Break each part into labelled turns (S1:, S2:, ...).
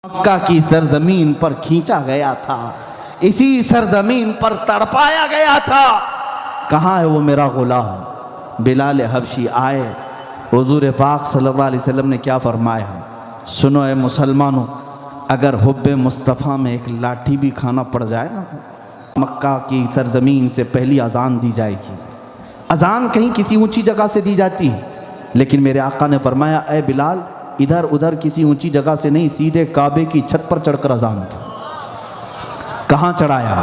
S1: मक्का की सरजमीन पर खींचा गया था, इसी सरजमीन पर तड़पाया गया था। कहाँ है वो मेरा गुलाम बिलाल हबशी? आए, हुजूर पाक सल्लल्लाहु अलैहि वसल्लम ने क्या फरमाया? सुनो ए मुसलमानों, अगर हुब्बे मुस्तफ़ा में एक लाठी भी खाना पड़ जाए ना, मक्का की सरजमीन से पहली अजान दी जाएगी। अजान कहीं किसी ऊंची जगह से दी जाती है, लेकिन मेरे आका ने फरमाया, ए बिलाल, इधर उधर किसी ऊंची जगह से नहीं, सीधे काबे की छत पर चढ़कर अजान दो। कहाँ चढ़ाया?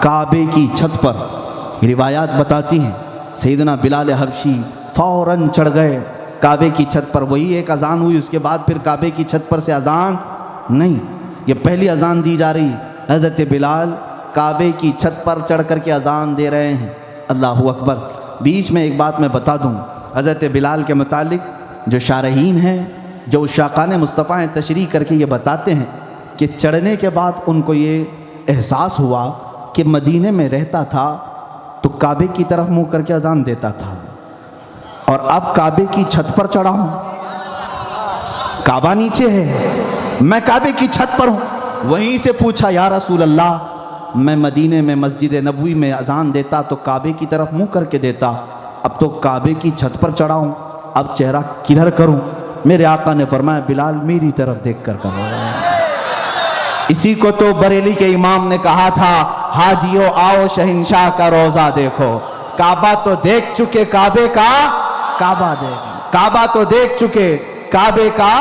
S1: काबे की छत पर। रिवायात बताती हैं सैयदना बिलाल हबशी फौरन चढ़ गए काबे की छत पर। वही एक अजान हुई, उसके बाद फिर काबे की छत पर से अजान नहीं, ये पहली अजान दी जा रही। हज़रत बिलाल काबे की छत पर चढ़ कर के अजान दे रहे हैं। अल्लाहु अकबर। बीच में एक बात मैं बता दूं, हज़रत बिलाल के मुतालिक जो शारहीन हैं, जो शाकान मुस्तफ़ा हैं, तशरीह करके ये बताते हैं कि चढ़ने के बाद उनको ये एहसास हुआ कि मदीने में रहता था तो काबे की तरफ मुँह करके अजान देता था, और अब काबे की छत पर चढ़ा हूँ, काबा नीचे है, मैं काबे की छत पर हूँ। वहीं से पूछा, या रसूल अल्लाह, मैं मदीने में मस्जिद नबवी में अजान देता तो काबे की तरफ मुँह करके देता, अब तो काबे की छत पर चढ़ा हूँ, अब चेहरा किधर करूँ? मेरे आका ने फरमाया, बिलाल मेरी तरफ देख कर करो। इसी को तो बरेली के इमाम ने कहा था, हाजियो आओ शहंशाह का रोजा देखो। काबा तो देख चुके, काबे का काबा देख, काबा तो देख चुके, काबे का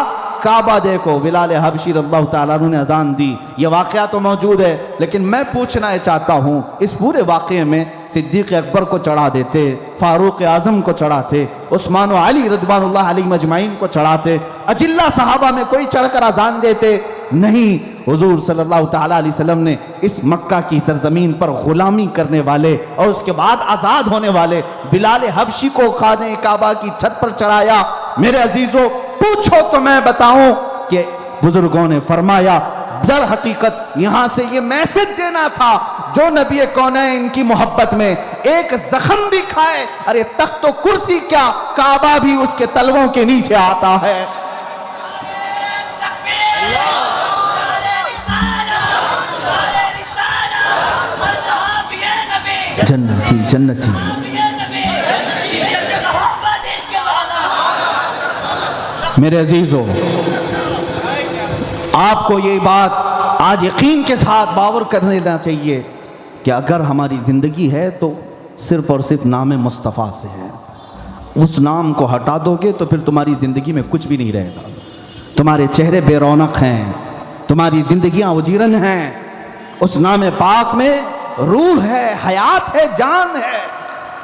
S1: काबा देखो। बिलाल हबशी रज़ियल्लाहु ताला अन्हु ने अजान दी। ये वाक़या तो मौजूद है, लेकिन मैं पूछना चाहता हूँ, इस पूरे वाक़े में सिद्दीक़ अकबर को चढ़ा देते, फारूक आज़म को चढ़ाते, उस्मान व अली रज़ियल्लाहु अलैहिम अजमाइन को चढ़ाते, अजिल्ला सहाबा में कोई चढ़कर अजान देते? नहीं। हुजूर सल्लल्लाहु ताला अलैहि वसल्लम ने इस मक्का की सरजमीन पर गुलामी करने वाले और उसके बाद आज़ाद होने वाले बिलाल हबशी को खाने काबा की छत पर चढ़ाया। मेरे अजीजों, पूछो तो मैं बताऊं कि बुजुर्गों ने फरमाया, दर हकीकत यहां से ये मैसेज देना था, जो नबी कौनैन की मोहब्बत में एक जख्म भी खाए, अरे तख्त तो कुर्सी क्या, काबा भी उसके तलवों के नीचे आता है। जन्नती जन्नती। मेरे अजीजों, आपको ये बात आज यकीन के साथ बावर कर लेना चाहिए कि अगर हमारी ज़िंदगी है तो सिर्फ़ और सिर्फ नाम मुस्तफ़ा से है। उस नाम को हटा दोगे तो फिर तुम्हारी ज़िंदगी में कुछ भी नहीं रहेगा। तुम्हारे चेहरे बेरौनक हैं, तुम्हारी ज़िंदगियाँ उजीरन हैं। उस नाम पाक में रूह है, हयात है, जान है।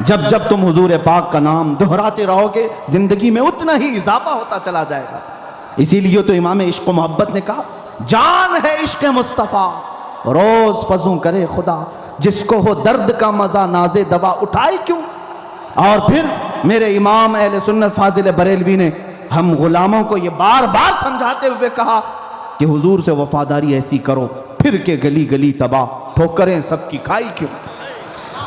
S1: जब जब तुम हुजूर पाक का नाम दोहराते रहोगे, ज़िंदगी में उतना ही इजाफा होता चला जाएगा। इसीलिए तो इमाम इश्क मोहब्बत ने कहा, जान है इश्क मुस्तफ़ा, रोज़ फजू करे खुदा, जिसको हो दर्द का मज़ा नाज़े दवा उठाए क्यों। और फिर मेरे इमाम अहले सुन्नत फाजिल बरेलवी ने हम गुलामों को ये बार बार समझाते हुए कहा कि हुजूर से वफादारी ऐसी करो, फिर के गली गली तबाह, ठोकरें सबकी खाई क्यों।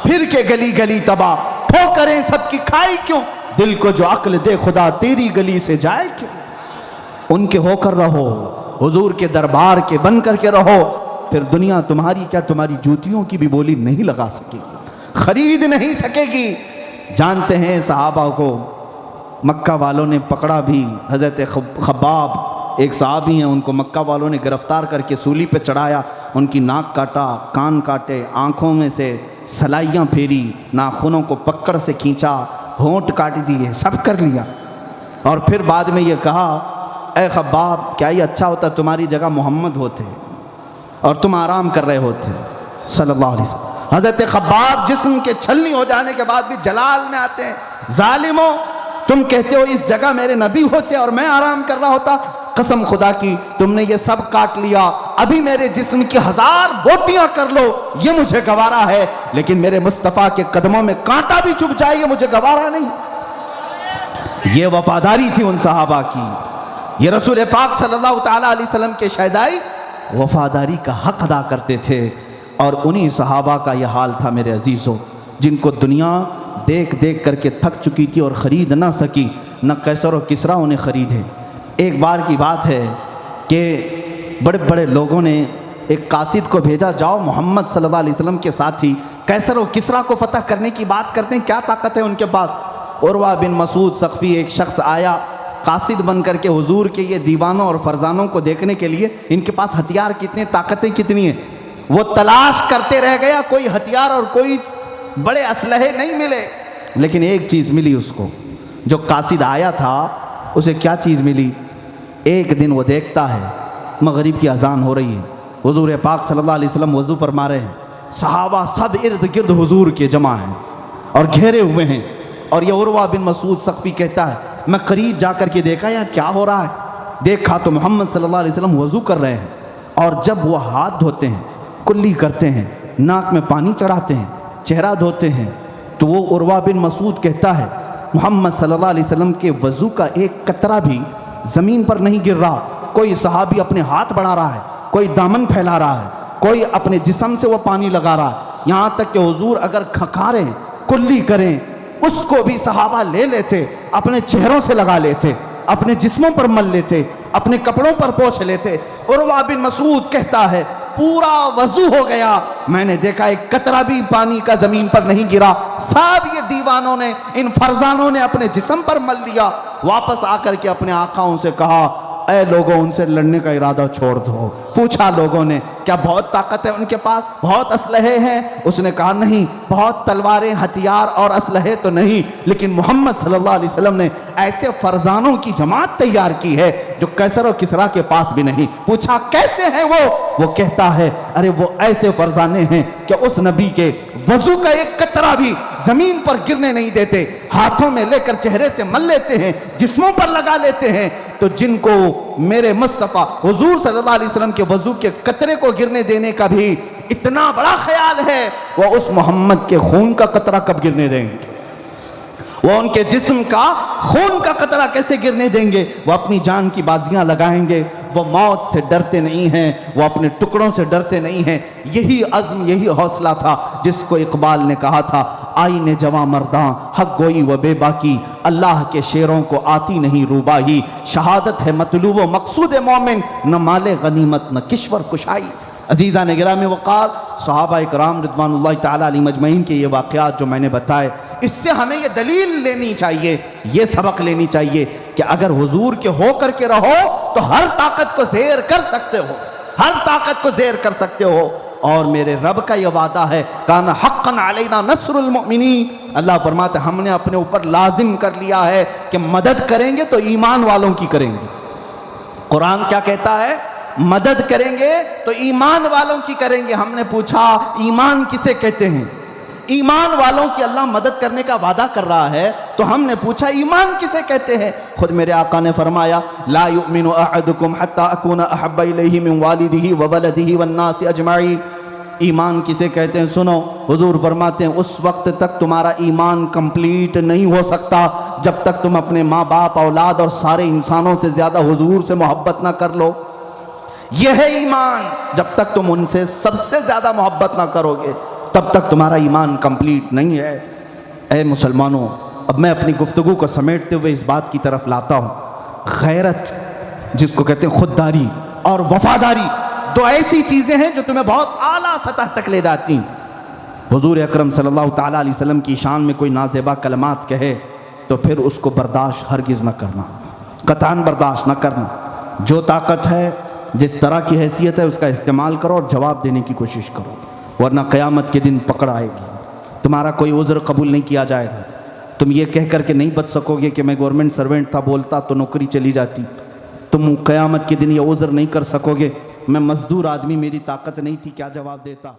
S1: फिर के गली गली तबाह, ठोकरें सबकी खाई क्यों। दिल को जो अक्ल दे खुदा, तेरी गली से जाए क्यों। उनके होकर रहो, हुजूर के दरबार के बन करके रहो, फिर दुनिया तुम्हारी क्या, तुम्हारी जूतियों की भी बोली नहीं लगा सकेगी, खरीद नहीं सकेगी। जानते हैं सहाबा को मक्का वालों ने पकड़ा भी। हज़रत खब्बाब एक सहाबी हैं, उनको मक्का वालों ने गिरफ्तार करके सूली पे चढ़ाया, उनकी नाक काटा, कान काटे, आँखों में से सलाइयाँ फेरी, नाखूनों को पकड़ से खींचा, होंठ काट दिए, सब कर लिया। और फिर बाद में ये कहा, ए खब्बाब, क्या ये अच्छा होता तुम्हारी जगह मोहम्मद होते और तुम आराम कर रहे होते सल्लल्लाहु अलैहि वसल्लम। हज़रत खब्बाब जिस्म के छलनी हो जाने के बाद भी जलाल में आते हैं, जालिमो, तुम कहते हो इस जगह मेरे नबी होते और मैं आराम कर रहा होता। कसम खुदा की, तुमने ये सब काट लिया, अभी मेरे जिस्म की 1000 बोटियां कर लो, ये मुझे गवारा है, लेकिन मेरे मुस्तफ़ा के कदमों में कांटा भी चुभ जाए, ये मुझे गवारा नहीं। ये वफादारी थी उन सहाबा की। ये रसूल पाक सल्लल्लाहु ताला अलैहि वसल्लम के शहदाई वफादारी का हक अदा करते थे। और उन्हीं सहाबा का यह हाल था मेरे अजीज़ों, जिनको दुनिया देख देख करके थक चुकी थी और ख़रीद ना सकी, न कैसर और किसरा उन्हें ख़रीदे। एक बार की बात है कि बड़े बड़े लोगों ने एक कासिद को भेजा, जाओ मोहम्मद सल्लल्लाहु अलैहि वसल्लम के साथी कैसर और किसरा को फतह करने की बात करते हैं, क्या ताकत है उनके पास। उरवा बिन मसूद सख्फी एक शख्स आया कासिद बन करके हुजूर के ये दीवानों और फरजानों को देखने के लिए, इनके पास हथियार कितने, ताकतें कितनी हैं। वो तलाश करते रह गया, कोई हथियार और कोई बड़े असलहे नहीं मिले, लेकिन एक चीज़ मिली उसको। जो कासिद आया था उसे क्या चीज़ मिली, एक दिन वो देखता है मगरिब की अजान हो रही है, हुजूर पाक सल्लल्लाहु अलैहि वसल्लम वज़ू फरमा रहे हैं, सहाबा सब इर्द गिर्द हुजूर के जमा हैं और घेरे हुए हैं। और ये उरवा बिन मसूद सख्फी कहता है, मैं करीब जाकर के देखा यार क्या हो रहा है, देखा तो मोहम्मद सल्लल्लाहु अलैहि वसल्लम वज़ू कर रहे हैं, और जब वो हाथ धोते हैं, कुल्ली करते हैं, नाक में पानी चढ़ाते हैं, चेहरा धोते हैं, तो वो उरवा बिन मसूद कहता है मोहम्मद सल्लल्लाहु अलैहि वसल्लम के वज़ू का एक कतरा भी ज़मीन पर नहीं गिर रहा। कोई सहाबी अपने हाथ बढ़ा रहा है, कोई दामन फैला रहा है, कोई अपने जिस्म से वो पानी लगा रहा है, यहाँ तक कि हुजूर अगर खखारें, कुल्ली करें, उसको भी सहाबा ले लेते, अपने चेहरों से लगा लेते, अपने जिस्मों पर मल लेते, अपने कपड़ों पर पोंछ लेते। उरवा बिन मसूद कहता है पूरा वजू हो गया, मैंने देखा एक कतरा भी पानी का जमीन पर नहीं गिरा, सब ये दीवानों ने, इन फरजानों ने अपने जिस्म पर मल लिया। वापस आकर के अपने आकाओं से कहा, ऐ लोगों उनसे लड़ने का इरादा छोड़ दो। पूछा लोगों ने क्या बहुत ताकत है उनके पास, बहुत असलहे हैं? उसने कहा नहीं, बहुत तलवारें, हथियार और असलहे तो नहीं, लेकिन मोहम्मद सल्लल्लाहु अलैहि वसल्लम ने ऐसे फरजानों की जमात तैयार की है जो कैसर और किसरा के पास भी नहीं। पूछा कैसे हैं वो कहता है अरे वो ऐसे फरजाने हैं कि उस नबी के वजू का एक कतरा भी जमीन पर गिरने नहीं देते, हाथों में लेकर चेहरे से मल लेते हैं, जिस्मों पर लगा लेते हैं। तो जिनको मेरे मुस्तफ़ा हुजूर सल्लल्लाहु अलैहि वसल्लम के वजू के कतरे को गिरने देने का भी इतना बड़ा ख्याल है, वो उस मोहम्मद के खून का कतरा कब गिरने देंगे? वो उनके जिस्म का खून का कतरा कैसे गिरने देंगे? वो अपनी जान की बाजियां लगाएंगे, वो मौत से डरते नहीं हैं, वो अपने टुकड़ों से डरते नहीं हैं। यही अज़्म, यही हौसला था जिसको इकबाल ने कहा था, आईने जवां मर्दां हक गोई व बेबाकी, अल्लाह के शेरों को आती नहीं रूबाही, शहादत है मतलूब व मकसूद मोमिन, न माले गनीमत न किश्वर कुशाई। अजीज़ा ने गिरामी वक़ार, सहाबा इकराम रिज़वानुल्लाह ताला अलैहिम अजमईन के ये वाक़यात जो मैंने बताए, इससे हमें ये दलील लेनी चाहिए, ये सबक लेनी चाहिए कि अगर हुजूर के हो करके रहो तो हर ताकत को ज़ेर कर सकते हो, हर ताकत को ज़ेर कर सकते हो। और मेरे रब का ये वादा है, काना हक़्क़न अलैना नस्रुल मुमिनीन, अल्लाह फरमाते हमने अपने ऊपर लाजिम कर लिया है कि मदद करेंगे तो ईमान वालों की करेंगे। कुरान क्या कहता है? मदद करेंगे तो ईमान वालों की करेंगे। हमने पूछा ईमान किसे कहते हैं? ईमान वालों की अल्लाह मदद करने का वादा कर रहा है, तो हमने पूछा ईमान किसे कहते हैं? खुद मेरे आका ने फरमाया, ला युमिनु अहदुकुम हत्ता अकूना अहब्बा इलैहि मिन वालिदिही व वलदिही वन नासि अजमाइन। ईमान किसे कहते हैं? सुनो, हुजूर फरमाते हैं उस वक्त तक तुम्हारा ईमान कंप्लीट नहीं हो सकता जब तक तुम अपने माँ बाप, औलाद और सारे इंसानों से ज्यादा हुजूर से मोहब्बत ना कर लो। यह है ईमान। जब तक तुम उनसे सबसे ज्यादा मोहब्बत ना करोगे तब तक तुम्हारा ईमान कंप्लीट नहीं है। ऐ मुसलमानों, अब मैं अपनी गुफ्तगू को समेटते हुए इस बात की तरफ लाता हूँ, गैरत जिसको कहते हैं, खुददारी और वफादारी, दो ऐसी चीज़ें हैं जो तुम्हें बहुत आला सतह तक ले जाती हैं। हुजूर अकरम सल्लल्लाहु ताला अलैहि वसल्लम की शान में कोई नाज़ेबा कलमात कहे तो फिर उसको बर्दाश्त हरगिज़ न करना, कतान बर्दाश्त न करना। जो ताकत है, जिस तरह की हैसियत है, उसका इस्तेमाल करो और जवाब देने की कोशिश करो, वरना क़यामत के दिन पकड़ आएगी, तुम्हारा कोई उज़्र कबूल नहीं किया जाएगा। तुम ये कह करके नहीं बच सकोगे कि मैं गवर्नमेंट सर्वेंट था, बोलता तो नौकरी चली जाती। तुम क़यामत के दिन ये उज़्र नहीं कर सकोगे, मैं मज़दूर आदमी, मेरी ताकत नहीं थी, क्या जवाब देता।